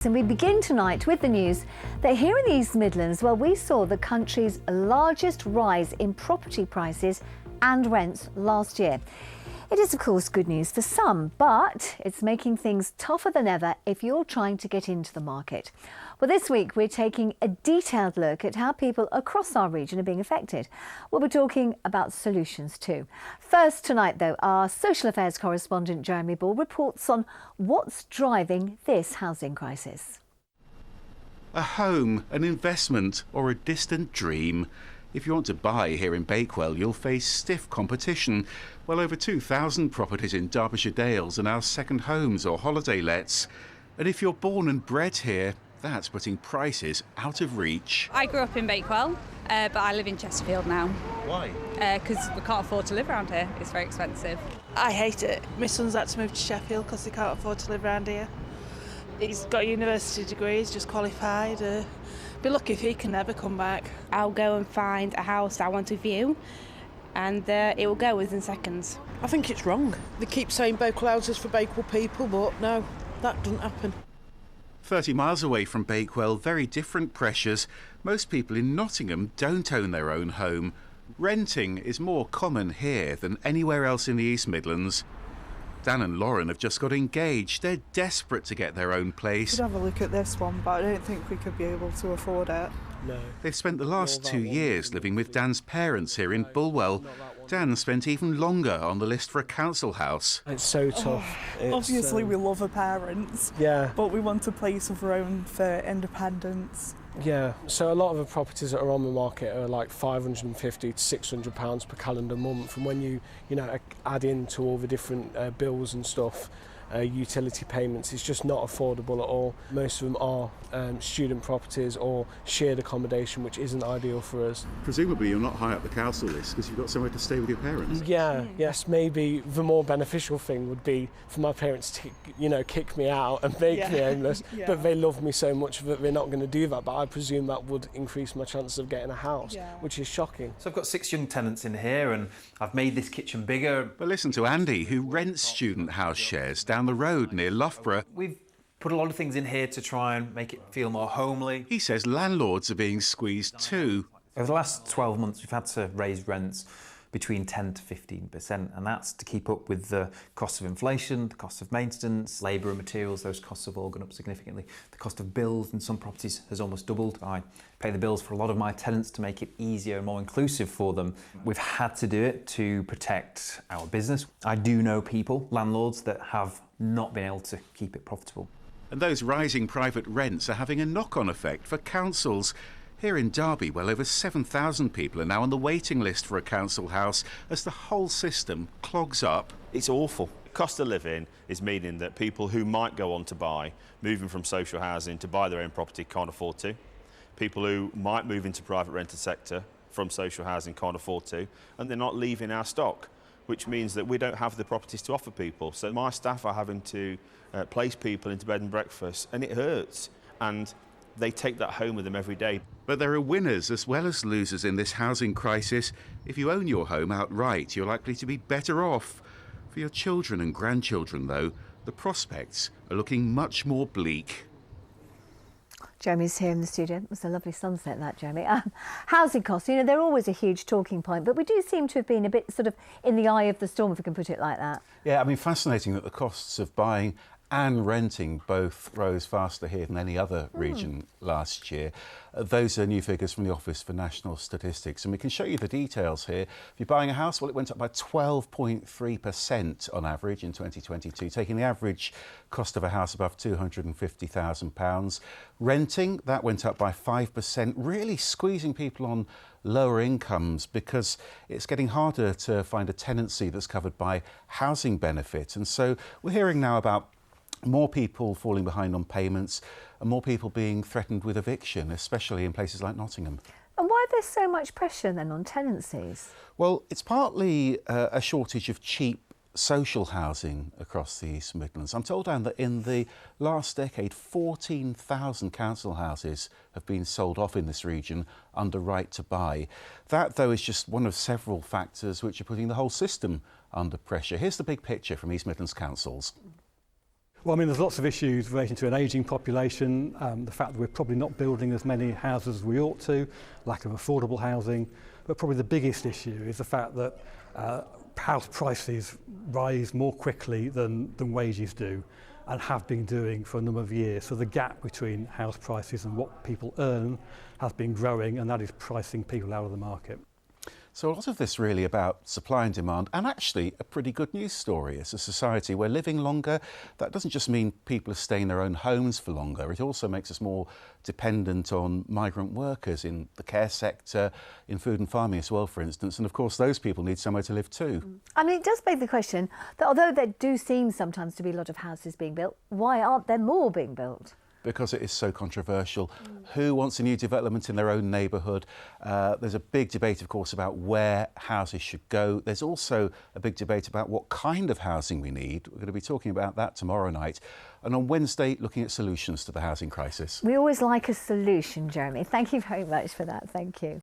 And we begin tonight with the news that here in the East Midlands, well, we saw the country's largest rise in property prices and rents last year. It is, of course, good news for some, but it's making things tougher than ever if you're trying to get into the market. Well, this week we're taking a detailed look at how people across our region are being affected. We'll be talking about solutions too. First tonight, though, our social affairs correspondent Jeremy Ball reports on what's driving this housing crisis. A home, an investment or a distant dream? If you want to buy here in Bakewell, you'll face stiff competition. Well over 2,000 properties in Derbyshire Dales are now second homes or holiday lets. And if you're born and bred here, that's putting prices out of reach. I grew up in Bakewell, but I live in Chesterfield now. Why? Because we can't afford to live around here. It's very expensive. I hate it. My son's had to move to Sheffield because he can't afford to live around here. He's got a university degree, he's just qualified. Be lucky if he can never come back. I'll go and find a house I want to view and it will go within seconds. I think it's wrong. They keep saying Bakewell houses for Bakewell people, but no, that doesn't happen. 30 miles away from Bakewell, very different pressures. Most people in Nottingham don't own their own home. Renting is more common here than anywhere else in the East Midlands. Dan and Lauren have just got engaged. They're desperate to get their own place. We'd have a look at this one, but I don't think we could be able to afford it. No. They've spent the last 2 years living with Dan's parents here in Bulwell. Dan spent even longer on the list for a council house. It's so tough. Obviously, we love our parents, but we want a place of our own for independence. Yeah, so a lot of the properties that are on the market are like £550 to £600 per calendar month, and when you add into all the different bills and stuff, utility payments, it's just not affordable at all. Most of them are student properties or shared accommodation, which isn't ideal for us. Presumably you're not high up the council list because you've got somewhere to stay with your parents. Yes, maybe the more beneficial thing would be for my parents to kick me out and make me homeless, but they love me so much that they're not going to do that, but I presume that would increase my chances of getting a house, which is shocking. So I've got 6 young tenants in here and I've made this kitchen bigger. But listen to Andy, who rents student house shares down the road near Loughborough. We've put a lot of things in here to try and make it feel more homely. He says landlords are being squeezed too. Over the last 12 months, we've had to raise rents between 10 to 15%, and that's to keep up with the cost of inflation, the cost of maintenance, labour and materials. Those costs have all gone up significantly. The cost of bills in some properties has almost doubled. I pay the bills for a lot of my tenants to make it easier and more inclusive for them. We've had to do it to protect our business. I do know people, landlords, that have not been able to keep it profitable. And those rising private rents are having a knock-on effect for councils. Here in Derby, well over 7,000 people are now on the waiting list for a council house as the whole system clogs up. It's awful. Cost of living is meaning that people who might go on to buy, moving from social housing to buy their own property, can't afford to. People who might move into private rented sector from social housing can't afford to, and they're not leaving our stock, which means that we don't have the properties to offer people. So my staff are having to place people into bed and breakfast, and it hurts. And they take that home with them every day. But there are winners as well as losers in this housing crisis. If you own your home outright, you're likely to be better off. For your children and grandchildren, though, the prospects are looking much more bleak. Jeremy's here in the studio. It was a lovely sunset, that, Jeremy. Housing costs, they're always a huge talking point, but we do seem to have been a bit sort of in the eye of the storm, if we can put it like that. Yeah, I mean, fascinating that the costs of buying and renting both rose faster here than any other region last year. Those are new figures from the Office for National Statistics, and we can show you the details here. If you're buying a house, well, it went up by 12.3% on average in 2022, taking the average cost of a house above £250,000. Renting, that went up by 5%, really squeezing people on lower incomes because it's getting harder to find a tenancy that's covered by housing benefit. And so we're hearing now about more people falling behind on payments and more people being threatened with eviction, especially in places like Nottingham. And why is there so much pressure then on tenancies? Well, it's partly a shortage of cheap social housing across the East Midlands. I'm told, Anne, that in the last decade, 14,000 council houses have been sold off in this region under right to buy. That, though, is just one of several factors which are putting the whole system under pressure. Here's the big picture from East Midlands councils. Well, I mean, there's lots of issues relating to an ageing population, the fact that we're probably not building as many houses as we ought to, lack of affordable housing, but probably the biggest issue is the fact that house prices rise more quickly than wages do and have been doing for a number of years. So the gap between house prices and what people earn has been growing, and that is pricing people out of the market. So a lot of this really about supply and demand, and actually a pretty good news story. As a society, we're living longer. That doesn't just mean people are staying in their own homes for longer. It also makes us more dependent on migrant workers in the care sector, in food and farming as well, for instance. And of course, those people need somewhere to live too. I mean, it does beg the question that although there do seem sometimes to be a lot of houses being built, why aren't there more being built? Because it is so controversial. Who wants a new development in their own neighbourhood? There's a big debate, of course, about where houses should go. There's also a big debate about what kind of housing we need. We're going to be talking about that tomorrow night. And on Wednesday, looking at solutions to the housing crisis. We always like a solution, Jeremy. Thank you very much for that. Thank you.